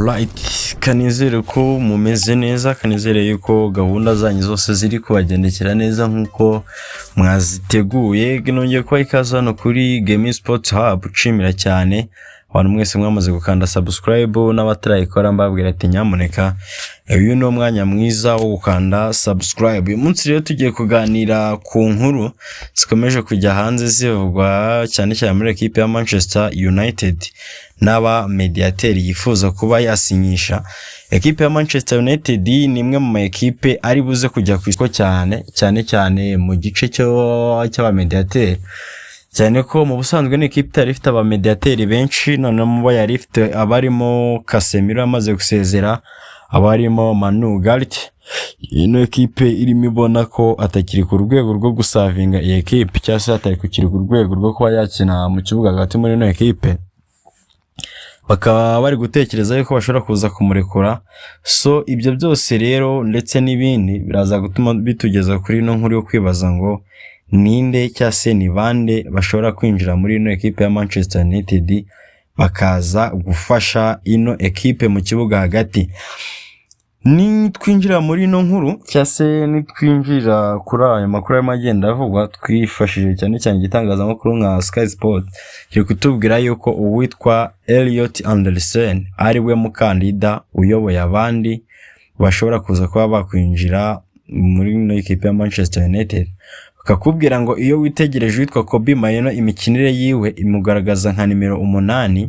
Alright, kanizere ko mumeze neza, kanizere yuko gahunda zanyu zose ziri kubagendekera neza nkuko mwaziteguye. Nongeye kuba ikaze hano kuri Gaming Sports Hub. Nshimira cyane abantu mwese mwamaze gukanda subscribe n'abatarayikora, mbabwira ati nyamuneka uyu ni umwanya mwiza wo gukanda subscribe. Uyu munsi rero tugiye kuganira ku nkuru zikomeje kujya hanze zivugwa cyane cyane muri equipe ya Manchester United n'aba mediateri yifuza kuba yasinyisha. Equipe ya Manchester United ni imwe mu equipe ari buze kujya ku isoko cyane mu gice cy'aba mediateri, cyane ko mu busanzwe ni equipe yari ifite aba mediateri benshi, none mu yari ifite abarimo Casemiro amaze gusezera, abarimo Manu Galt. Ino equipe irimo ibona ko atakiri ku rwego rwo gusavinga iyi equipe, cyangwa se atari kukiri ku rwego rwo kuba yakina mu kibuga hagati muri ino equipe. Bakaba bari gutekereza yuko bashobora kuza kumurekura. So ibyo byose rero ndetse n'ibindi biraza gutuma bitugeza kuri ino nkuru yo kwibaza ngo ninde cyangwa se ni bande bashobora kwinjira muri ino equipe ya Manchester United bakaza gufasha ino equipe mu kibuga hagati. Ni twinjira muri ino nkuru cyangwa se ni twinjira kuri aya makuru y'amagenda avugwa, twifashije cyane igitangazamakuru nka Sky Sport kiri kutubwira yuko uwitwa 𝙤𝙖𝙣𝙗𝙗 ari we mukandida uyoboye abandi bashobora kuza kuba bakwinjira muri ino equipe ya Manchester United. Bakakubwira ngo iyo witegereje witwa 𝙤𝙖𝙣𝙗𝙗 imikinire yiwe imugaragaza nka nimero 8,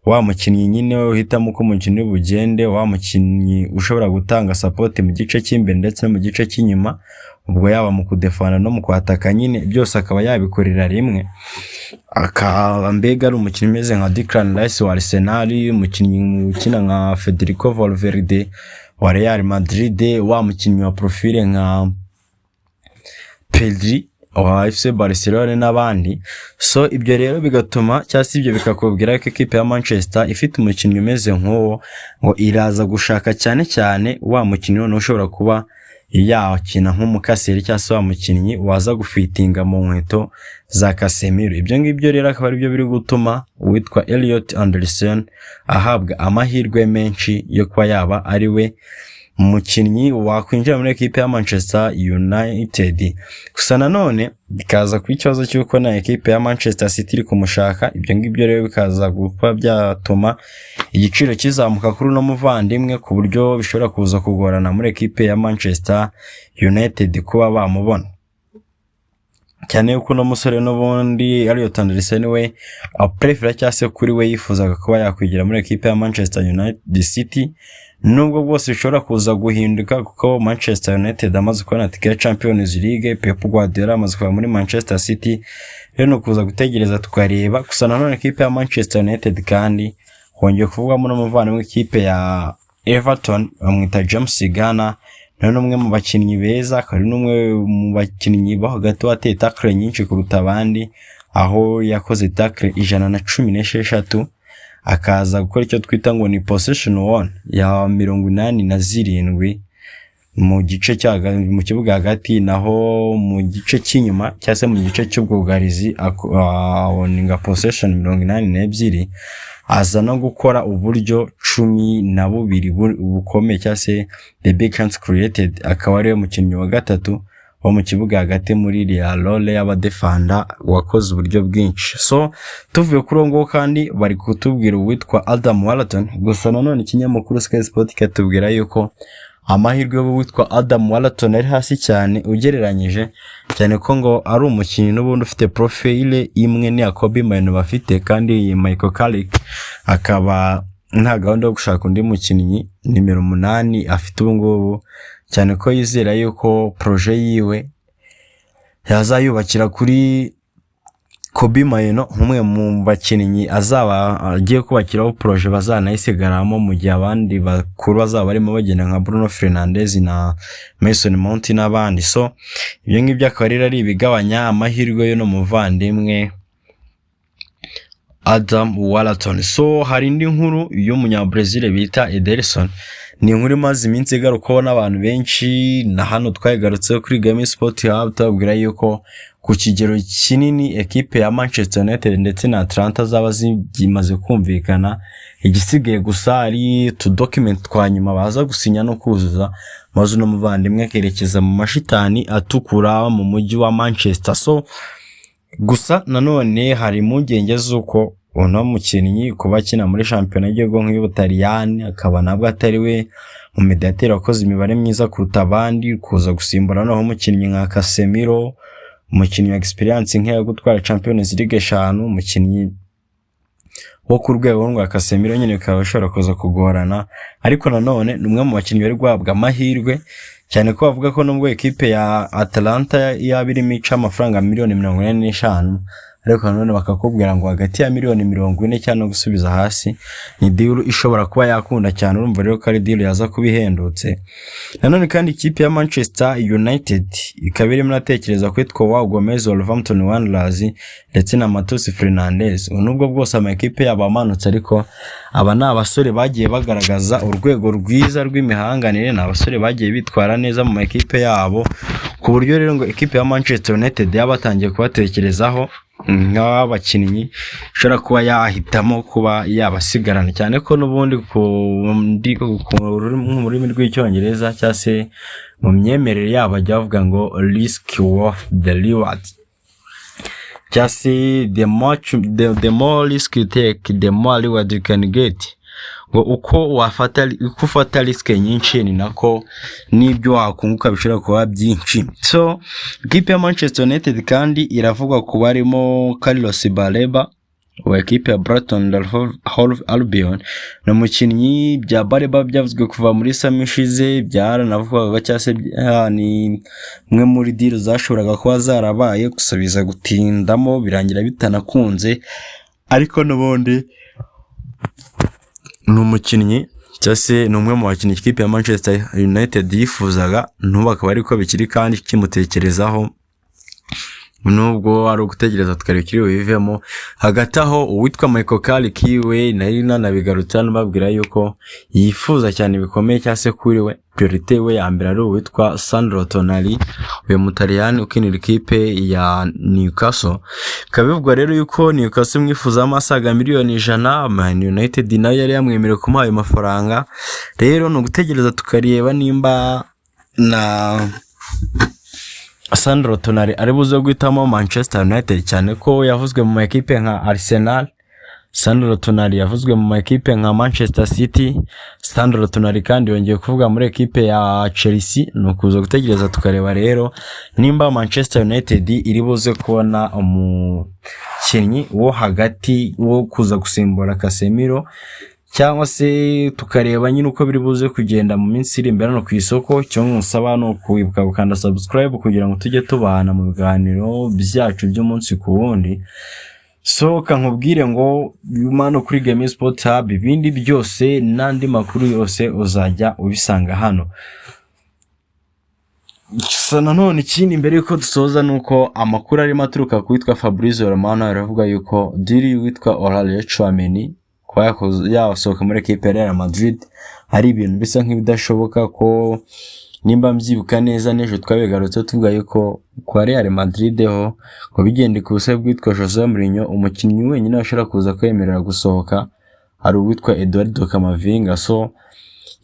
wa mukinnyi nyine uhitamo uko umukino bugende, wa mukinnyi ushobora gutanga support mu gice cy'imbere ndetse no mu gice cy'inyuma, ubwo yaba mu kudefana no mu kwataka nyine byose akaba yabikorera rimwe. Mbega ari umukinnyi umeze nka 𝙠𝙗𝙗 Rice wa Arsenal, umukinnyi ukina nka Federico Valverde wa Real Madrid, wa mukinnyi wa profile nka Pedri wa FC Barcelona n'abandi. So ibyo rero bigatuma cyangwa se ibyo bikakubwira ko equipe ya Manchester ifite umukinnyi umeze nk'uwo ngo iraza gushaka cyane wa mukinnyi no ushobora kuba yakina nk'umukaseri cyangwa se wa mukinnyi waza gufitinga mu nkweto za Casemiro. Ibyo ngibyo rero akaba ari byo biri gutuma uwitwa 𝙤𝙖𝙣𝙗𝙗 ahabwa amahirwe menshi yo kuba yaba ari we umukinnyi wakwinjira muri equipe ya Manchester United. Gusa nanone bikaza ku ikibazo cy'uko na equipe ya Manchester City iri kumushaka. Ibyo ngibyo rero bikaza kuba byatuma igiciro kizamuka kuri no muvandimwe, ku buryo bishobora kuza kugorana muri equipe ya Manchester United kuba bamubona, cyane yuko no musore n'ubundi 𝙤𝙖𝙣𝙗𝙗 we aprefera cyangwa se kuri we yifuzaga kuba yakwigira muri equipe ya Manchester United City. Nubwo bwose bishobora kuza guhinduka kuko Manchester United amaze kubona tike ya Champions League, Pep Guardiola amaze kuba muri Manchester City, rero no kuza gutegereza tukareba. Gusa nanone equipe ya Manchester United kandi hongeye kuvugwamo n'umuvandimwe w'ikipe ya Everton bamwita James Garner, none umwe mu bakinnyi beza, kandi n'umwe mu bakinnyi bo hagati wateye tackle nyinshi kuruta abandi, aho yakoze tackle 116, akaza gukora icyo twita ngo ni possession 1 ya 87 mu gice mu kibuga hagati, naho mu gice cy'inyuma cyangwa se mu gice cy'ubwugarizi awoninga possession 82, aza no gukora uburyo 12 bukomeye cyangwa se the big chance created. Akaba ari umukinnyi wa gatatu wo mu kibuga hagati muri iriya role y'abadefanda wakoze uburyo bwinshi. So tuvuye kuri ngo kandi bari kutubwira uwitwa 𝙤𝙤𝙣𝙗𝙗. Gusa nanone ikinyamakuru Sky Sport katubwira yuko amahirwe y'uwitwa 𝙤𝙤𝙗𝙗 ari hasi cyane ugereranyije, cyane ko ngo ari umukinnyi n'ubundi ufite profile imwe ni 𝙤𝙤𝙣𝙗𝙗 bafite, kandi Michael Carrick akaba nta gahunda yo gushaka undi mukinnyi nimero 8 afite ubu ngubu, cyane ko yizera yuko projet yiwe yazayubakira kuri 𝙤𝙤𝙗𝙗 nk'umwe mu bakinnyi azaba agiye kubakiraho projet bazanayisigaramo mu gihe abandi bakuru bazaba barimo bagenda nka Bruno Fernandes na Mason Mount n'abandi. So ibyo ngibyo akaba ari ibigabanya amahirwe yo no muvandimwe 𝙤𝙤𝙗𝙗. So hari indi nkuru y'umunyabrazil bita Ederson, ni inkuru imaze iminsi igarukaho n'abantu benshi, na hano twayigarutseho kuri Gaming Sport Hub tubabwira yuko ku kigero kinini ekipe ya Manchester United ndetse na Atlanta zaba zimaze kumvikana, igisigaye gusa ari document twa nyuma baza gusinya no kuzuza, maze no muvandimwe akerekeza mu mashitani atukura mu mujyi wa Manchester. So gusa nanone hari impungenge z'uko uno mukinnyi kuba akina muri shampiyona y'igihugu nk'iy'Ubutaliyani akaba nabwo atari we mu mediateur wakoze imibare myiza kuruta abandi, kuza gusimbura naho umukinnyi nka Casemiro, umukinnyi wa experience nk'iyo gutwara Champions League 5, umukinnyi wo ku rwego rwa Casemiro nyine bikaba bishobora kuza kugorana. Ariko nanone numwe mu bakinnyi bari guhabwa amahirwe cyane ko bavuga ko nubwo ekipe ya Atlanta yabirimo ica amafaranga miliyoni 45, ariko nanone bakakubwira ngo hagati ya miliyoni 40 cyane gusubiza hasi ni deal ishobora kuba yakunda cyane. Urumva rero ko ari deal yaza kubihendutse. Nanone kandi ikipe ya Manchester United ikaba irimo natekereza kwitwa 𝙈𝙖𝙣𝙗𝙗𝙚𝙗 𝙤𝙗𝙗𝙗𝙗 ndetse na Matheus Fernandes. Nubwo bwose ama ekipe yabamanutse, ariko aba ni abasore bagiye bagaragaza urwego rwiza rw'imihanganire, na abasore bagiye bitwara neza mu ekipe yabo, ku buryo rero ngo ekipe ya Manchester United yabatangiye kubatekerezaho nk'abakinnyi ishobora kuba yahitamo kuba yabasigarana, cyane ko n'ubundi mu rurimi rw'icyongereza cyangwa se mu myemerere yabo bajya bavuga ngo risk worth the reward, cyangwa se the more risk you take the more reward you can get. Ngo uko ufata risk nyinshi ni nako n'ibyo wakunguka bishobora kuba byinshi. So ikipe ya Manchester United kandi iravugwa kuba arimo Carlos Baleba wa ekipe ya Brighton and Hove Albion. No mukinnyi bya Baleba byavuzwe kuva muri samishize, byaranavugwaga cyase ni mwe muri deal zashoboraga kuba zarabaye, gusabiza gutindamo birangira bitanakunze. Ariko n'ubundi n'umukinnyi cyase numwe mu bakinnyi ikipe ya Manchester United yifuzaga, ntubakaba ariko bikiri kandi kimutekerezaho, nubwo ari ugutegereza tukarikiri bivemo. Hagati aho uwitwa Michael Carrick we nari nanabigarutse nababwira yuko yifuza cyane bikomeye cyase kuri we priorite we ya mbere ari uwitwa Sandro Tonali, uyu Mutaliyani ukinira ikipe ya Newcastle. Kabivugwa rero yuko Newcastle mwifuza amasaga miliyoni 100, Man United nayo yari yamwemerera kumuha ayo mafaranga. Rero no gutegereza tukareba nimba na Sandro Tonali ari buze guhitamo Manchester United, cyane ko yavuzwe mu ekipe nka Arsenal. Sandro Tonali yavuzwe mu ekipe nka Manchester City. Sandro Tonali kandi yongeye kuvuga muri ekipe ya Chelsea. No kuza gutegereza tukareba rero nimba Manchester United iri buze kubona umukinnyi wo hagati wo kuza gusimbura Casemiro, cyangwa se tukareba nyine uko biri buze kugenda mu minsi iri imbere no ku isoko. Cyo musaba no kwibuka gukanda subscribe kugira ngo tujye tubana mu biganiro byacu by'umunsi ku wundi. So kankubwire ngo yumano kuri Game Sport Hub, ibindi byose nandi makuru yose uzajya ubisanga hano. Nanone ikindi mbere yuko dusoza nuko amakuru arimo aturuka kwitwa Fabrizio Romano aravuga yuko diri witwa 𝙈𝙖𝙣𝙗𝙗𝙗𝙗 kwa yasohoka muri ekipe ya Real Madrid hari ibintu bisa nk'ibidashoboka, ko nimba mbyibuka neza n'ejo twabigarutse tuvuga yuko kwa Real Madrid ho ngo bigende ku busabe bwitwa Jose Mourinho, umukinnyi wenyine ashobora kuza kwemerera gusohoka ari uwitwa 𝙠𝙪𝙗𝙗𝙗𝙗. So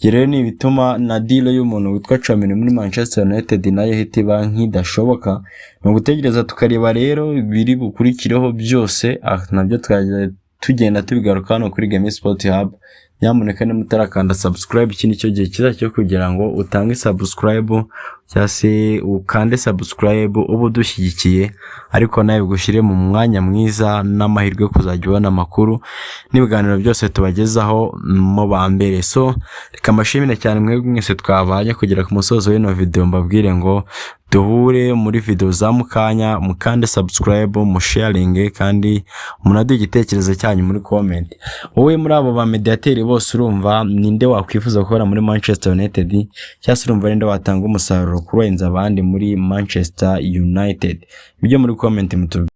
rero ni bituma na deal y'umuntu witwa Tchouaméni muri Manchester United nayo hitiba nk'idashoboka. No gutegereza tukareba rero biri bukurikireho byose, nabyo tugenda tubigaruka hano kuri Game Sport Hub. Nyamuneka nimutarakanda subscribe, iki nicyo gihe kiza cyo kugira ngo utange subscribe cyangwa se ukande subscribe ubu dushyigikiye, ariko nawe gushyire mu mwanya mwiza n'amahirwe kuzajya ubona amakuru n'ibiganiro byose tubagezaho mu bambere. So reka mbashimire cyane mwebwe mwese twabanye kugera ku musozo w'ino video, mbabwire ngo duhure muri video za mukanya, mukande subscribe, mu sharing kandi munadu igitekerezo cyanyu muri comment. Wowe muri abo ba mediateur bose urumva ninde wakwifuza gukora muri Manchester United, cyangwa urumva ninde watanga umusaruro kurenza abandi muri Manchester United? Ibyo muri comment mutubwire.